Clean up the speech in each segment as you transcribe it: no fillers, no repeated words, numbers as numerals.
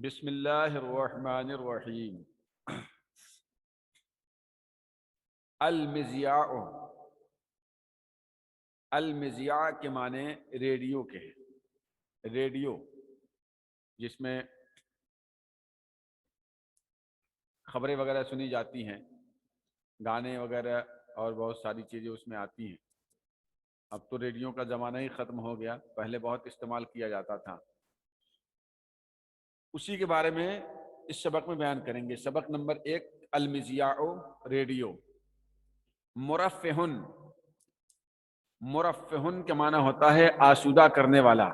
بسم اللہ الرحمن الرحیم۔ المذیاع، المذیاع کے معنی ریڈیو کے ہیں۔ ریڈیو جس میں خبریں وغیرہ سنی جاتی ہیں، گانے وغیرہ اور بہت ساری چیزیں اس میں آتی ہیں۔ اب تو ریڈیو کا زمانہ ہی ختم ہو گیا، پہلے بہت استعمال کیا جاتا تھا۔ اسی کے بارے میں اس سبق میں بیان کریں گے۔ سبق نمبر 1، المذیاع، ریڈیو۔ مرفہن، مرفہن کے معنی ہوتا ہے آسودہ کرنے والا۔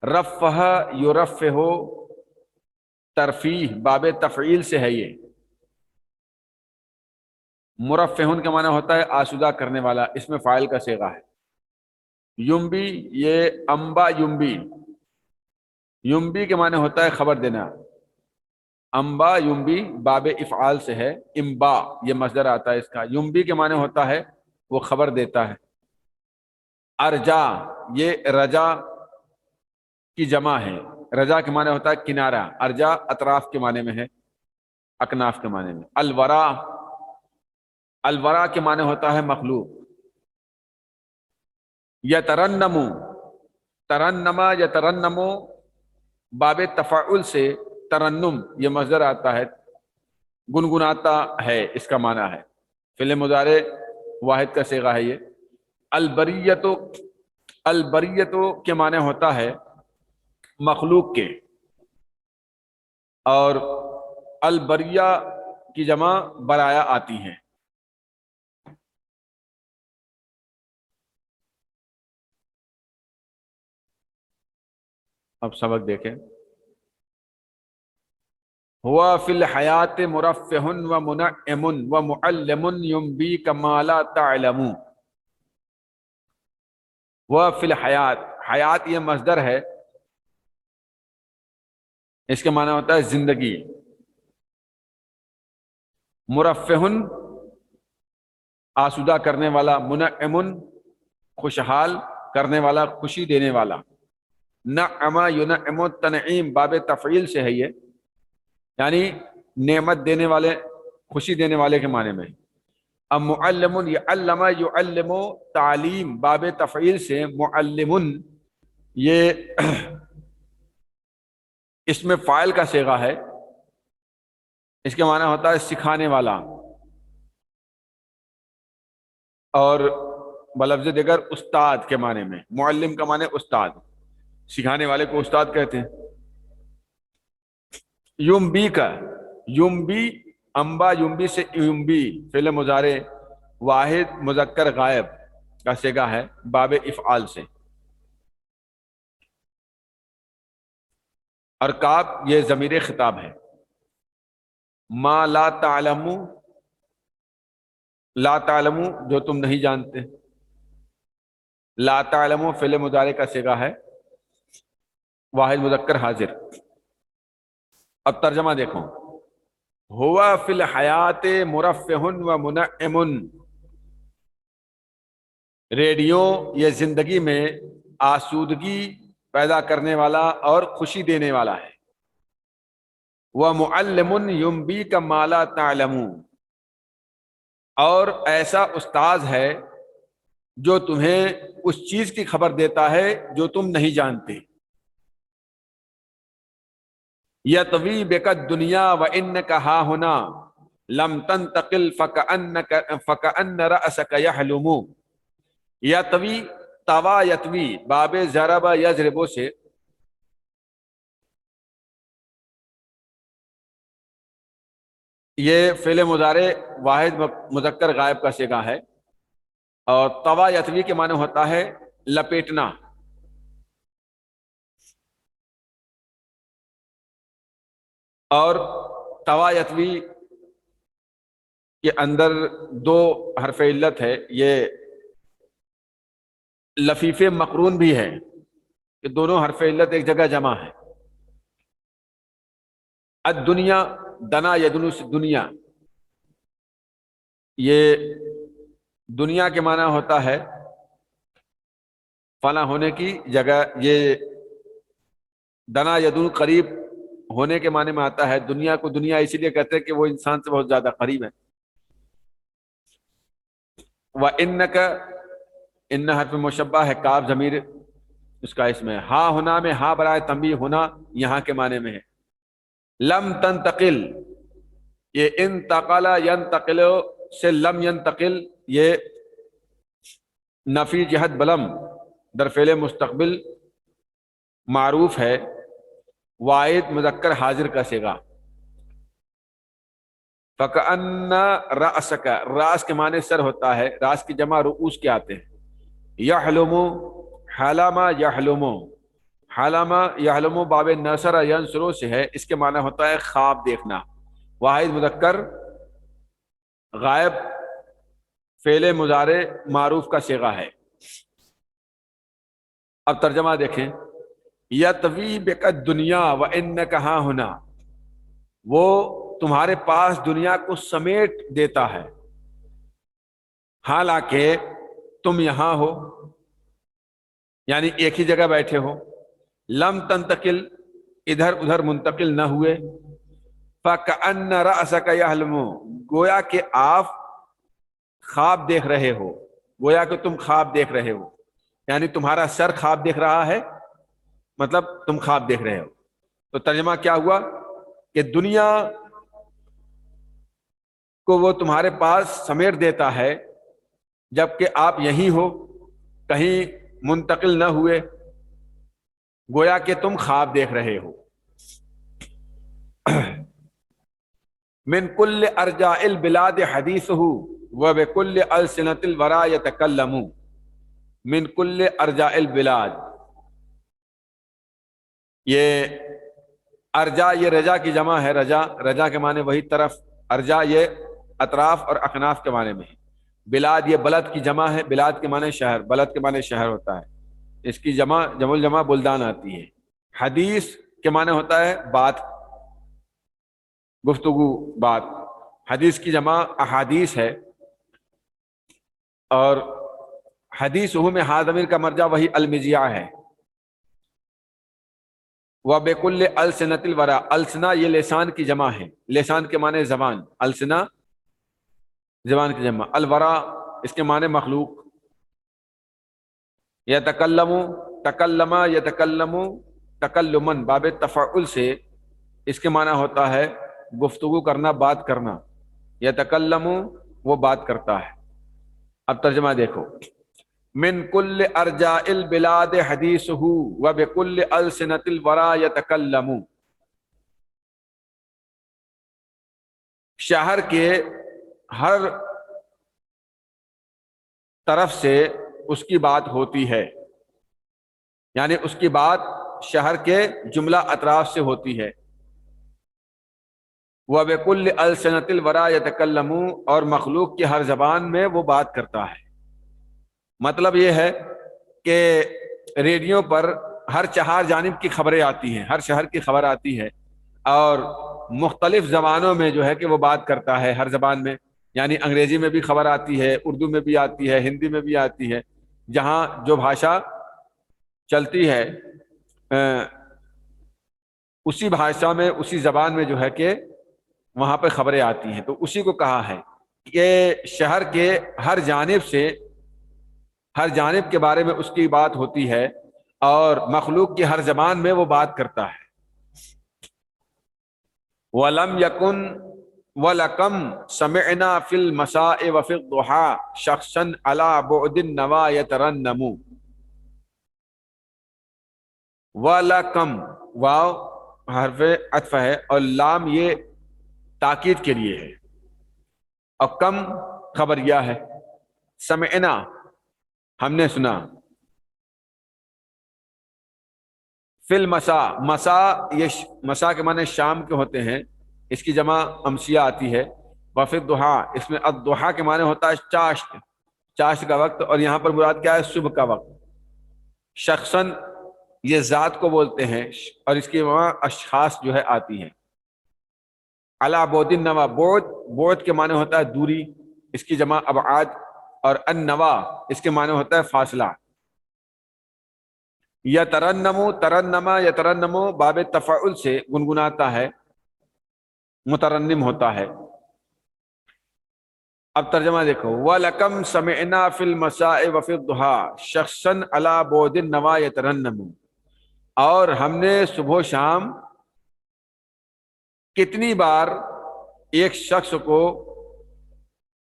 رفہ یرفہ، ترفیح باب تفعیل سے ہے یہ۔ مرفہن کے معنی ہوتا ہے آسودہ کرنے والا، اس میں فاعل کا صیغہ ہے۔ یمبی، یہ انبا یمبی، یمبی کے معنی ہوتا ہے خبر دینا۔ انبا یمبی باب افعال سے ہے، امبا یہ مصدر آتا ہے اس کا۔ یمبی کے معنی ہوتا ہے وہ خبر دیتا ہے۔ ارجا، یہ رجا کی جمع ہے۔ رجا کے معنی ہوتا ہے کنارہ، ارجا اطراف کے معنی میں ہے، اکناف کے معنی میں۔ الورا، الورا کے معنی ہوتا ہے مخلوق۔ یترنم، ترنما یترنم باب تفاعل سے ترنم یہ مصدر آتا ہے، گنگناتا ہے، اس کا معنی ہے۔ فعل مضارع واحد کا صیغہ ہے یہ۔ البریت، البریت کے معنی ہوتا ہے مخلوق کے، اور البریہ کی جمع برایا آتی ہیں۔ اب سبق دیکھیں۔ ہوا فی الحیات مرفہ و منعم و معلم ینبیک ما لا تعلم۔ وہ فی الحیات، حیات یہ مصدر ہے، اس کے معنی ہوتا ہے زندگی۔ مرفہ آسودہ کرنے والا، منعم خوشحال کرنے والا، خوشی دینے والا۔ نعم ینعم، تنعیم باب تفعیل سے ہے یہ، یعنی نعمت دینے والے، خوشی دینے والے کے معنی میں۔ اب معلم، یعلم یعلم تعلیم باب تفعیل سے، معلم یہ اس میں فاعل کا صیغہ ہے، اس کے معنی ہوتا ہے سکھانے والا، اور بلفظ دیگر استاد کے معنی میں۔ معلم کا معنی استاد، سکھانے والے کو استاد کہتے ہیں۔ یمبی کا، یمبی انبا یمبی سے یمبی فعل مضارع واحد مذکر غائب کا صیغہ ہے باب افعال سے۔ اور کاف یہ ضمیر خطاب ہے۔ ما لا تعلم، لا تعلم جو تم نہیں جانتے۔ لا تعلم فعل مضارع کا صیغہ ہے واحد مذکر حاضر۔ اب ترجمہ دیکھو۔ ہوا فی الحیات مرفہ و منعم، ریڈیو یہ زندگی میں آسودگی پیدا کرنے والا اور خوشی دینے والا ہے۔ وَمُعَلِّمٌ يُنبِيكَ مَا لَا تَعْلَمُ، اور ایسا استاذ ہے جو تمہیں اس چیز کی خبر دیتا ہے جو تم نہیں جانتے۔ یطوی بک الدنیا وانک ہا ہنا لم تنتقل فکأن رأسک یحلم۔ یطوی، طوا یطوی باب ضرب یضرب سے، یہ فعل مضارع واحد مذکر غائب کا صیغہ ہے، اور طوا یطوی کے معنی ہوتا ہے لپیٹنا۔ اور طوا یطوی کے اندر دو حرف علت ہے، یہ لفیف مقرون بھی ہے، کہ دونوں حرف علت ایک جگہ جمع ہے۔ الدنیا، دنا یدنو سے دنیا، یہ دنیا کے معنی ہوتا ہے فنا ہونے کی جگہ، یہ دنا یدن قریب ہونے کے معنی میں آتا ہے. دنیا کو دنیا اسی لیے کہتے ہیں کہ وہ انسان سے بہت زیادہ قریب ہے. وَإِنَّكَ ان حرف مشبہ ہے، کاف ضمیر اس کا اسم ہے. ہا ہونا میں ہا برائے تنبیہ، ہونا یہاں کے معنی میں ہے. لم تنتقل، یہ انتقل ینتقل سے لم ینتقل، یہ نفی جہت بلم در فعل مستقبل معروف ہے. واحد مذکر حاضر کا صیغہ. فَكَأَنَّ رَأْسَكَ، راس کے معنی سر ہوتا ہے، راس کی جمع رؤوس کے آتے ہیں. یحلم، حلم یحلم، حلم یحلم باب نصر ینصر سے ہے، اس کے معنی ہوتا ہے خواب دیکھنا. واحد مذکر غائب فعل مضارع معروف کا صیغہ ہے. اب ترجمہ دیکھیں. یطوی بک الدنیا وانک ہاں ہونا، وہ تمہارے پاس دنیا کو سمیٹ دیتا ہے حالانکہ تم یہاں ہو، یعنی ایک ہی جگہ بیٹھے ہو. لم تنتقل، ادھر ادھر منتقل نہ ہوئے. فَكَأَنَّ رَأْسَكَ يَحْلُمُ، گویا کہ آپ خواب دیکھ رہے ہو، گویا کہ تم خواب دیکھ رہے ہو، یعنی تمہارا سر خواب دیکھ رہا ہے، مطلب تم خواب دیکھ رہے ہو. تو ترجمہ کیا ہوا کہ دنیا کو وہ تمہارے پاس سمیٹ دیتا ہے جبکہ آپ یہیں ہو، کہیں منتقل نہ ہوئے، گویا کہ تم خواب دیکھ رہے ہو. من کل ارجاء البلاد حدیثہ وبکل السنۃ الورى یتکلم. من کل ارجاء البلاد، یہ ارجا یہ رجا کی جمع ہے. رجا، رجا کے معنی وہی طرف، ارجا یہ اطراف اور اکناف کے معنی میں ہے. بلاد یہ بلد کی جمع ہے، بلاد کے معنی شہر، بلد کے معنی شہر ہوتا ہے. اس کی جمع جمع الجمع بلدان آتی ہے. حدیث کے معنی ہوتا ہے بات، گفتگو، بات. حدیث کی جمع احادیث ہے، اور حدیث میں ہا ضمیر کا مرجع وہی المزیہ ہے. وَبِكُلِّ أَلْسِنَةِ الْوَرَى، السنا یہ لسان کی جمع ہے، لسان کے معنی زبان، السنا زبان کی جمع. الورا اس کے معنی مخلوق. یتکلم، تکلم یتکلم تکلمن باب تفعل سے، اس کے معنی ہوتا ہے گفتگو کرنا، بات کرنا. یتکلم وہ بات کرتا ہے. اب ترجمہ دیکھو. من کل ارجاء البلاد حدیثہ وبکل السنۃ الورى یتکلم. شہر کے ہر طرف سے اس کی بات ہوتی ہے، یعنی اس کی بات شہر کے جملہ اطراف سے ہوتی ہے. وبکل السنۃ الورى یتکلم، اور مخلوق کی ہر زبان میں وہ بات کرتا ہے. مطلب یہ ہے کہ ریڈیو پر ہر چہار جانب کی خبریں آتی ہیں، ہر شہر کی خبر آتی ہے، اور مختلف زبانوں میں جو ہے کہ وہ بات کرتا ہے، ہر زبان میں. یعنی انگریزی میں بھی خبر آتی ہے، اردو میں بھی آتی ہے، ہندی میں بھی آتی ہے. جہاں جو بھاشا چلتی ہے اسی بھاشا میں، اسی زبان میں جو ہے کہ وہاں پہ خبریں آتی ہیں. تو اسی کو کہا ہے کہ شہر کے ہر جانب سے، ہر جانب کے بارے میں اس کی بات ہوتی ہے، اور مخلوق کی ہر زبان میں وہ بات کرتا ہے. وَلَمْ يَكُنْ وَلَكَمْ سَمِعْنَا فِي الْمَسَاءِ وَفِي الضُّحَى شَخْصًا عَلَى بُعْدِ النَّوَى يَتَرَنَّمُ. وَلَكَمْ، واو حرف عطف ہے، اور لام یہ تاکید کے لیے ہے، اور کم خبریہ ہے. سمعنا ہم نے سنا. فی المساء، مساء یہ مساء کے معنی شام کے ہوتے ہیں، اس کی جمع امسیہ آتی ہے. وفی الضحیٰ، اس میں الضحیٰ کے معنی ہوتا ہے چاشت، چاشت کا وقت، اور یہاں پر مراد کیا ہے؟ صبح کا وقت. شخصاً یہ ذات کو بولتے ہیں، اور اس کی وہاں اشخاص جو ہے آتی ہیں. علی بعد النویٰ، بعد، بعد کے معنی ہوتا ہے دوری، اس کی جمع ابعاد، اور النویٰ اس کے معنی ہوتا ہے فاصلہ. یترنمو، ترنما یترنمو باب تفاعل سے گنگناتا ہے، مترنم ہوتا ہے۔ اب ترجمہ دیکھو، وَلَكَمْ سَمِعْنَا فِي الْمَسَاءِ وَفِي الضُّحَىٰ شَخْصًا عَلَىٰ بُعْدٍ نَوَا يَتَرَنَّمُ، اور ہم نے صبح و شام کتنی بار ایک شخص کو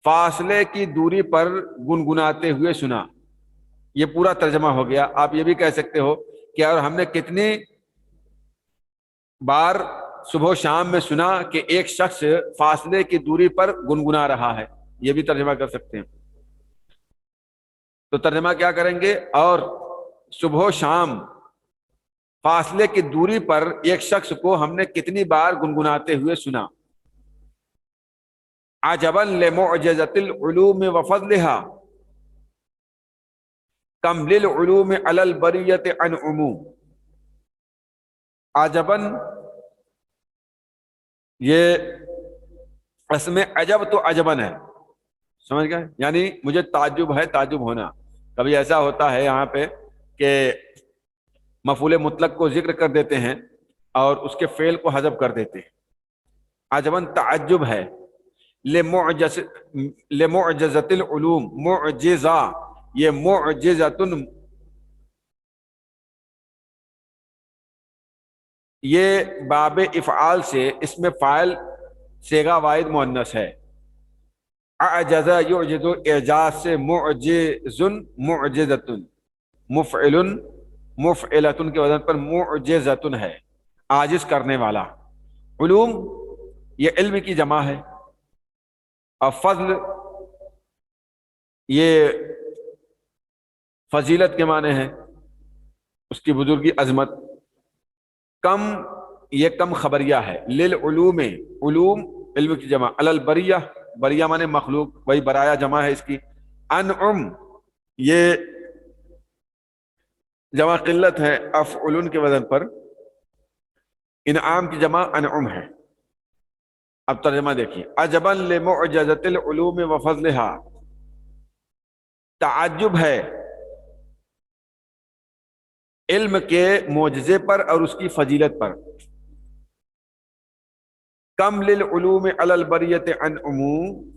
فاصلے کی دوری پر گنگناتے ہوئے سنا۔ یہ پورا ترجمہ ہو گیا۔ آپ یہ بھی کہہ سکتے ہو کہ اور ہم نے کتنی بار صبح و شام میں سنا کہ ایک شخص فاصلے کی دوری پر گنگنا رہا ہے، یہ بھی ترجمہ کر سکتے ہیں۔ تو ترجمہ کیا کریں گے؟ اور صبح و شام فاصلے کی دوری پر ایک شخص کو ہم نے کتنی بار گنگناتے ہوئے سنا۔ عجبا لمعجزۃ العلوم وفضلها کم للعلوم علی البریۃ عن عموم۔ عجباً، یہ اس میں عجب تو عجباً ہے، سمجھ گئے؟ یعنی مجھے تعجب ہے، تعجب ہونا۔ کبھی ایسا ہوتا ہے یہاں پہ کہ مفعول مطلق کو ذکر کر دیتے ہیں اور اس کے فعل کو حذف کر دیتے ہیں۔ عجباً تعجب ہے، لمعجزۃ العلوم، معجزہ، یہ معجزۃ، یہ باب افعال سے اس میں فاعل صیغہ واحد مؤنث ہے۔ اعجز یعجز، اعجاز سے معجز، معجزۃ، مفعل مفعلۃ کے وزن پر معجزۃ ہے، عاجز کرنے والا۔ علوم یہ علم کی جمع ہے، اور فضل یہ فضیلت کے معنی ہے، اس کی بزرگی، عظمت۔ کم یہ کم خبریہ ہے، للعلوم، علوم علم کی جمع، علی البریہ، بریہ معنی مخلوق، وہی برایا جمع ہے اس کی۔ انعم یہ جمع قلت ہے، افعل کے وزن پر، انعام کی جمع انعم ہے۔ اب ترجمہ دیکھیے، عجبا لمعجزۃ العلوم وفضلها، تعجب ہے علم کے معجزے پر اور اس کی فضیلت پر۔ کم للعلوم علی البریۃ عن عموم،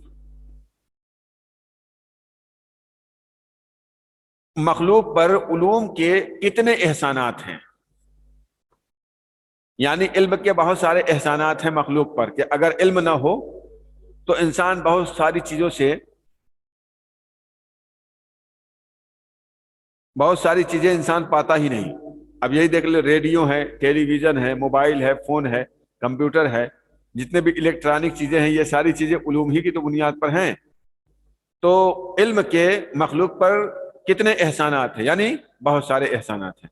مخلوق پر علوم کے کتنے احسانات ہیں، یعنی علم کے بہت سارے احسانات ہیں مخلوق پر، کہ اگر علم نہ ہو تو انسان بہت ساری چیزوں سے، بہت ساری چیزیں انسان پاتا ہی نہیں۔ اب یہی دیکھ لیں، ریڈیو ہے، ٹیلی ویژن ہے، موبائل ہے، فون ہے، کمپیوٹر ہے، جتنے بھی الیکٹرانک چیزیں ہیں، یہ ساری چیزیں علوم ہی کی تو بنیاد پر ہیں۔ تو علم کے مخلوق پر کتنے احسانات ہیں، یعنی بہت سارے احسانات ہیں۔